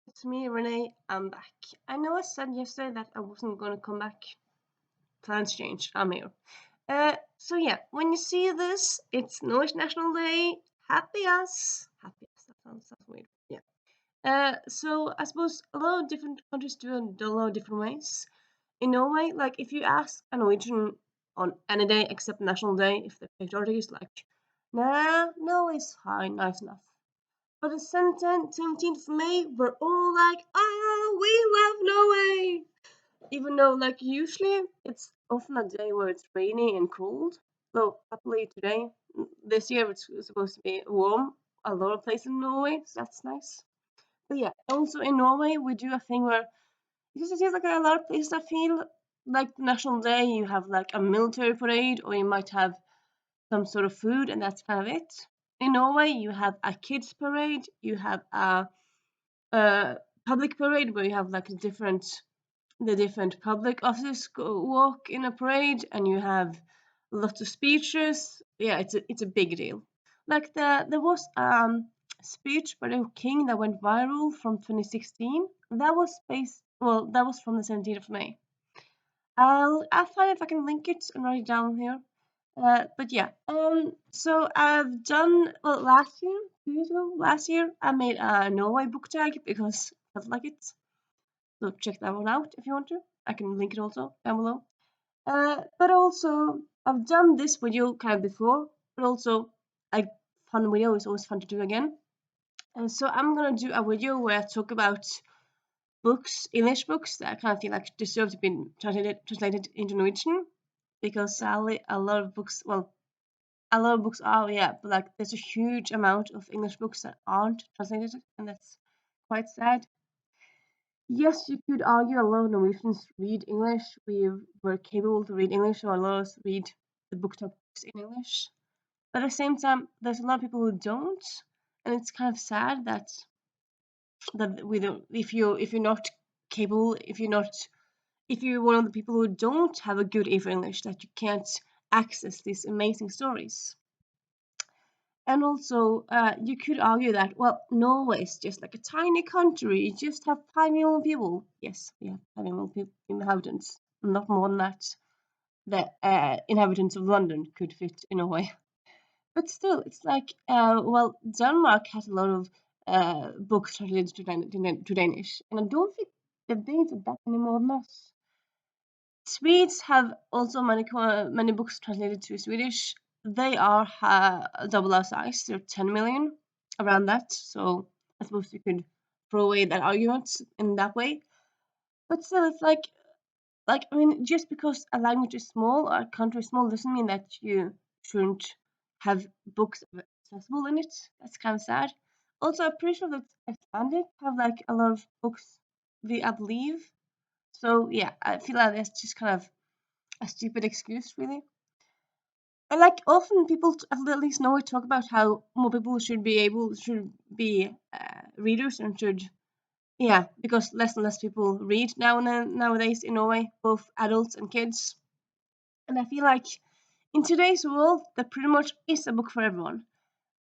It's me, Renee. I'm back. I know I said yesterday that I wasn't gonna come back. Plans changed. I'm here. So yeah, when you see this, it's Norwegian National Day. Happy us. Happy us. That sounds weird. Yeah. So I suppose a lot of different countries do it a lot of different ways. In Norway, like if you ask a Norwegian on any day except National Day, if the patriotic is like, nah, no, it's fine, nice enough. But the 17th of May, we're all like, oh, we love Norway! Even though, like, usually it's often a day where it's rainy and cold. Though, happily today, this year it's supposed to be warm a lot of places in Norway, so that's nice. But yeah, also in Norway, we do a thing where it just seems like a lot of places I feel like National Day, you have like a military parade, or you might have some sort of food, and that's kind of it. In Norway, you have a kids parade, you have a public parade where you have like the different public officers walk in a parade, and you have lots of speeches. Yeah, it's a big deal. Like there was speech by the king that went viral from 2016. That was that was from the 17th of May. I'll find if I can link it and write it down here. But yeah, so I've done, well, last year, 2 years ago, last year, I made a Norway book tag because I felt like it. So check that one out if you want to. I can link it also down below. But also, I've done this video kind of before, but also, a fun video is always fun to do again. And so I'm gonna do a video where I talk about books, English books that I kind of feel like deserve to be translated into Norwegian, because sadly a lot of books, well, a lot of books are, yeah, but like there's a huge amount of English books that aren't translated, and that's quite sad. Yes, you could argue a lot of Norwegians read English. We were capable to read English, so a lot of us read the book topics in English. But at the same time, there's a lot of people who don't, and it's kind of sad that we don't. If you're not capable, if you're one of the people who don't have a good ear for English, that you can't access these amazing stories. And also, you could argue that, well, Norway is just like a tiny country. You just have 5 million people. Yes, we have 5 million inhabitants. Not more than that. The inhabitants of London could fit in a way. But still, it's like, well, Denmark has a lot of books translated to Danish. And I don't think that they did that many more than us. Swedes have also many books translated to Swedish. They are double our size. They're 10 million, around that. So I suppose you could throw away that argument in that way. But still, it's like I mean, just because a language is small or a country is small doesn't mean that you shouldn't have books accessible in it. That's kind of sad. Also, I'm pretty sure that Icelandic have like a lot of books, I believe. So yeah, I feel like that's just kind of a stupid excuse, really. And like often people, at least know, talk about how more people should be readers and should, yeah, because less and less people read nowadays in Norway, both adults and kids. And I feel like in today's world, there pretty much is a book for everyone.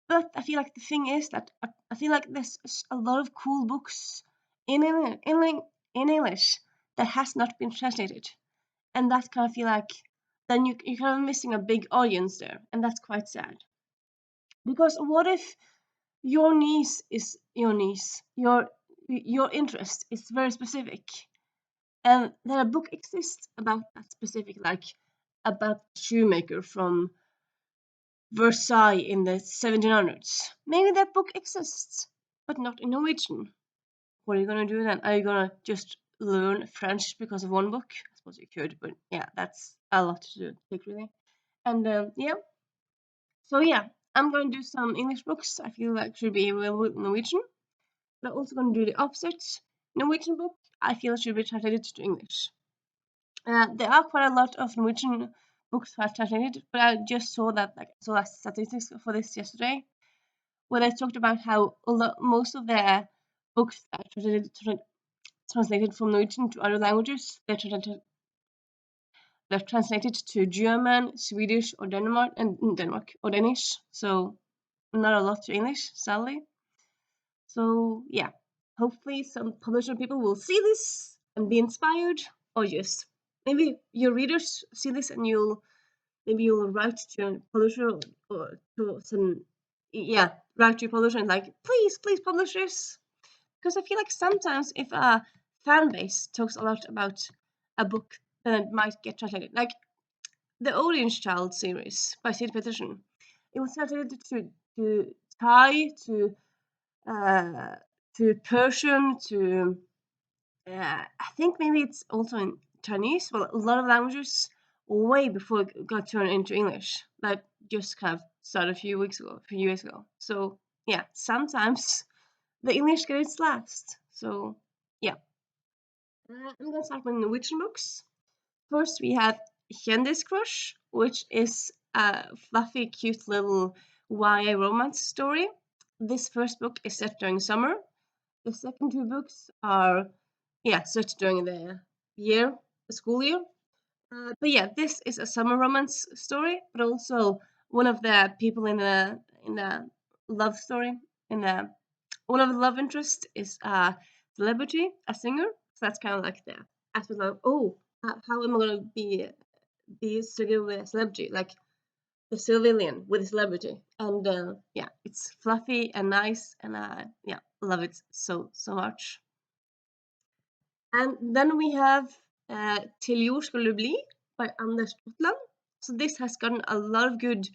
But I feel like the thing is that I feel like there's a lot of cool books in English that has not been translated, and that kind of feel like then you're kind of missing a big audience there, and that's quite sad. Because what if your interest is very specific, and then a book exists about that specific, like about shoemaker from Versailles in the 1700s. Maybe that book exists, but not in Norwegian. What are you gonna do then? Are you gonna just learn French because of one book? I suppose you could, but yeah, that's a lot to take, really. And yeah, so yeah, I'm gonna do some English books I feel like should be available in Norwegian, but I'm also gonna do the opposite. Norwegian book I feel should be translated to English. There are quite a lot of Norwegian books that are translated, but I just saw that statistics for this yesterday, where they talked about how most of their books that are translated from Norwegian to other languages, they're translated to German, Swedish, or Denmark or Danish. So not a lot to English, sadly. So yeah, hopefully some publisher people will see this and be inspired, or just maybe your readers see this and you'll write to your publisher, or to some, write to your publisher and like, please publish this. Because I feel like sometimes if a fan base talks a lot about a book, then it might get translated. Like the Orange Child series by Siri Pettersen. It was translated to Thai, uh, to Persian, to I think maybe it's also in Chinese. Well, a lot of languages way before it got turned into English. Like just kind of started a few years ago. So yeah, sometimes the English gets its last. So yeah, I'm gonna start with Norwegian books. First, we have Kjendis which is a fluffy, cute little YA romance story. This first book is set during summer. The second two books are, set during the school year. But yeah, this is a summer romance story, but also one of the people in a love story, in a one of the love interests is a celebrity, a singer. So that's kind of like the aspect of, oh, how am I gonna be together with a celebrity, like the civilian with a celebrity, and it's fluffy and nice, and love it so much. And then we have Til jord skal du bli by Anders Totland. So this has gotten a lot of good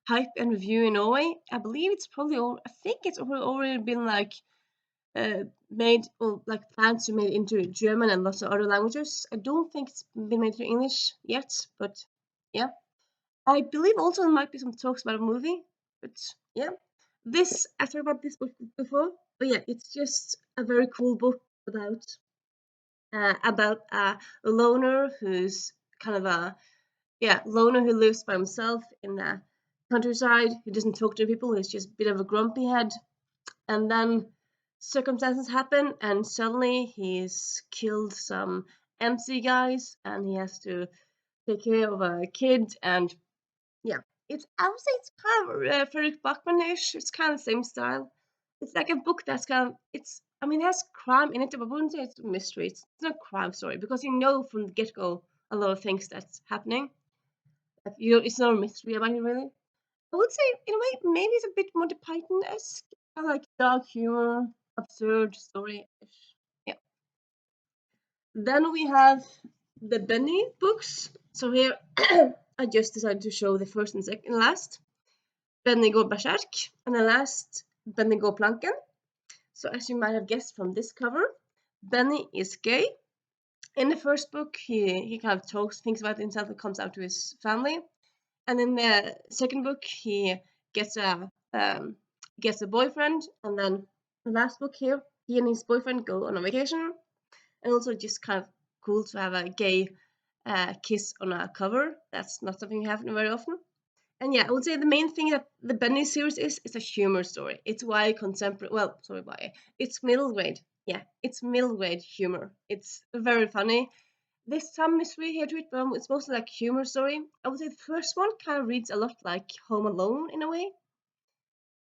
hype and review in Norway. I believe it's probably I think it's already been like made, or like planned to made into German and lots of other languages. I don't think it's been made to English yet, but yeah. I believe also there might be some talks about a movie, but yeah. I talked about this book before, but yeah, it's just a very cool book about a loner who's kind of a loner who lives by himself in the countryside, who doesn't talk to people, who's just a bit of a grumpy head. And then circumstances happen, and suddenly he's killed some MC guys, and he has to take care of a kid. And yeah, I would say it's kind of Frederick Bachman-ish. It's kind of the same style. It's like a book that's kind of it has crime in it, but I wouldn't say it's a mystery. It's not a crime story because you know from the get go a lot of things that's happening. Like, it's not a mystery about it really. I would say in a way maybe it's a bit more the Python-esque. I like dark humor, absurd story-ish. Yeah. Then we have the Benny books. So here I just decided to show the first and second last. Benny går berserk, and the last Benny går planken. So as you might have guessed from this cover, Benny is gay. In the first book, he kind of thinks about himself and comes out to his family. And in the second book, he gets a boyfriend, and then the last book here, he and his boyfriend go on a vacation, and also just kind of cool to have a gay kiss on a cover. That's not something you have very often. And yeah, I would say the main thing that the Benny series is a humor story. It's YA contemporary. Well, sorry, YA. It's middle grade. Yeah, it's middle grade humor. It's very funny. There's some mystery here to it, but it's mostly like humor story. I would say the first one kind of reads a lot like Home Alone in a way.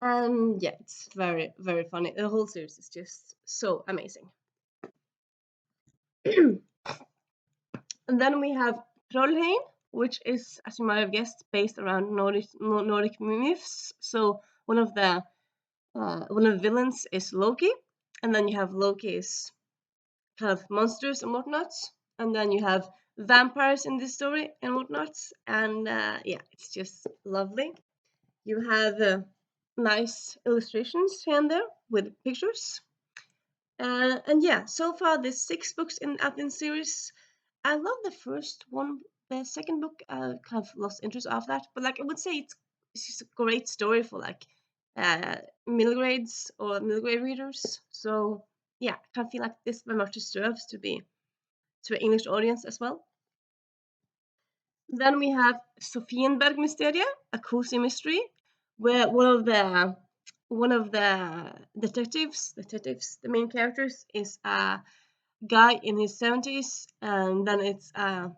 And yeah, it's very, very funny. The whole series is just so amazing. And then we have Trollheim, which is, as you might have guessed, based around Nordic myths. So one of the villains is Loki, and then you have Loki's kind of monsters and whatnot, and then you have vampires in this story and whatnot, and it's just lovely. You have nice illustrations here and there with pictures, and yeah, so far there's 6 books in the series. I love the first one. The second book, kind of lost interest after that, but like I would say it's just a great story for like middle grades or middle grade readers. So yeah, I kind of feel like this very much deserves to be to an English audience as well. Then we have Sofienberg Mysteria, a cozy mystery, where one of the the main characters is a guy in his 70s, and then it's a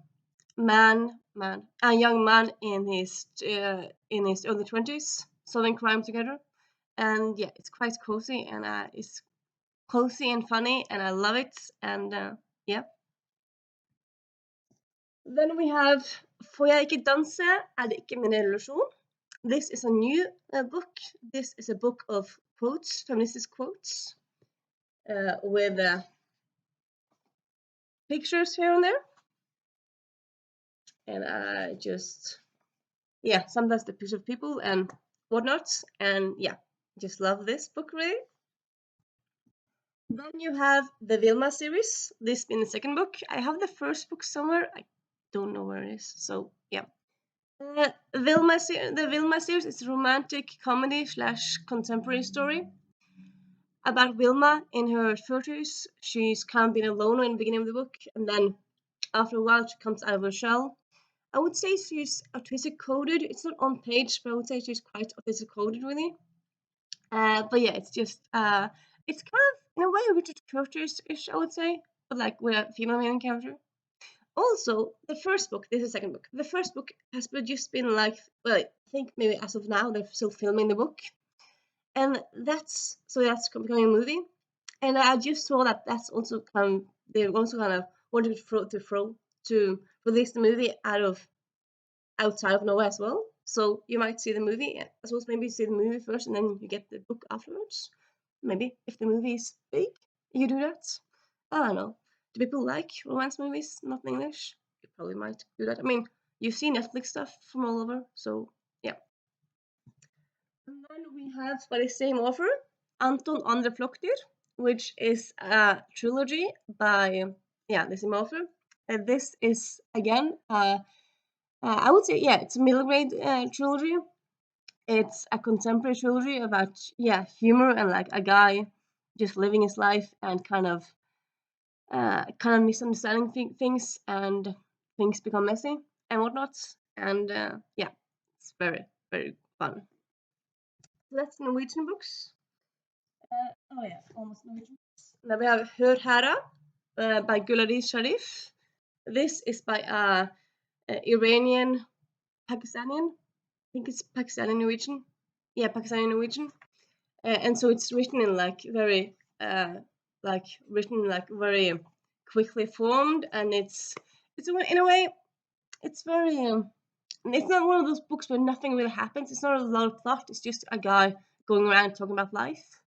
young man in his early 20s, solving crime together. And yeah, it's quite cozy, and it's cozy and funny, and I love it. And yeah. Then we have Får jeg ikke danse, det ikke min illusjon. This is a new book. This is a book of quotes, feminist quotes, with pictures here and there. And I just, yeah, sometimes the pictures of people and whatnot. And yeah, just love this book really. Then you have the Vilma series. This being the second book. I have the first book somewhere. I don't know where it is. So yeah. The Vilma series is a romantic comedy / contemporary story about Vilma in her 30s. She's kind of been alone in the beginning of the book, and then after a while she comes out of her shell. I would say she's autistic coded. It's not on page, but I would say she's quite autistic coded really. But yeah, it's just it's kind of in a way Richard Curtis-ish, I would say, but like with a female main character. Also, the first book, this is the second book. The first book has just been like, well, I think maybe as of now they're still filming the book, and that's becoming a movie. And I just saw that that's also they're also kind of wanted to release the movie outside of Norway as well. So you might see the movie as well as maybe see the movie first and then you get the book afterwards. Maybe if the movie is big, you do that. I don't know. Do people like romance movies not in English? You probably might do that. I mean, you see Netflix stuff from all over, so yeah. And then we have by the same author, Anton Andre Flokdyr, which is a trilogy by the same author. This is again I would say it's a middle grade trilogy. It's a contemporary trilogy about humor and like a guy just living his life and kind of misunderstanding things and things become messy and whatnot. And it's very very fun. So that's Norwegian books. Almost Norwegian books. Now we have Hør Hera by Guladi Sharif. This is by a Iranian Pakistani. I think it's Pakistani Norwegian. Yeah, Pakistani Norwegian. And so it's written in like very very quickly formed, and it's in a way it's very it's not one of those books where nothing really happens. It's not a lot of plot. It's just a guy going around talking about life.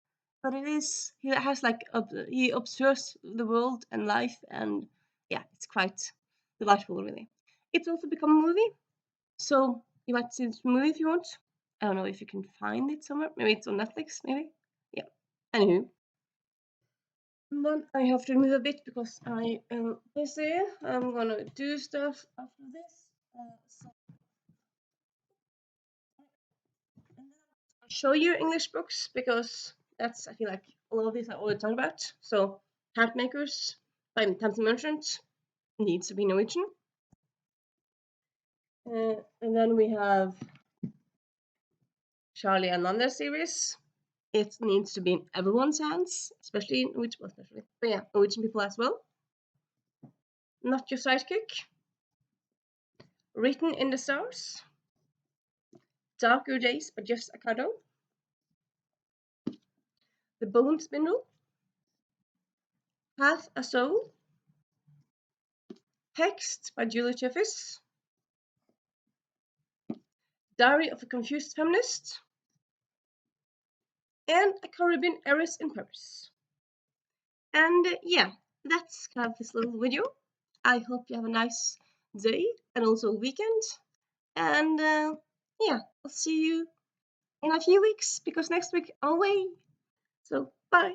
But he has like he observes the world and life, and yeah, it's quite delightful really. It's also become a movie, so you might see this movie if you want. I don't know if you can find it somewhere. Maybe it's on Netflix, maybe. Yeah. Anywho. And then I have to move a bit because I am busy. I'm gonna do stuff after this. So I'll show you English books because that's, I feel like a lot of these I already talked about. So Hat Makers by Tamsin Merchant needs to be Norwegian. And then we have Charlie and Nanda series. It needs to be in everyone's hands, especially Norwegian people as well. Not Your Sidekick. Written in the Stars. Darker Days by Jess Acado. The Bone Spindle. Half a Soul. Text by Julie Chaffis. Diary of a Confused Feminist. And A Caribbean Heiress in Paris. And that's kind of this little video. I hope you have a nice day and also weekend. And I'll see you in a few weeks because next week I'm away. So bye.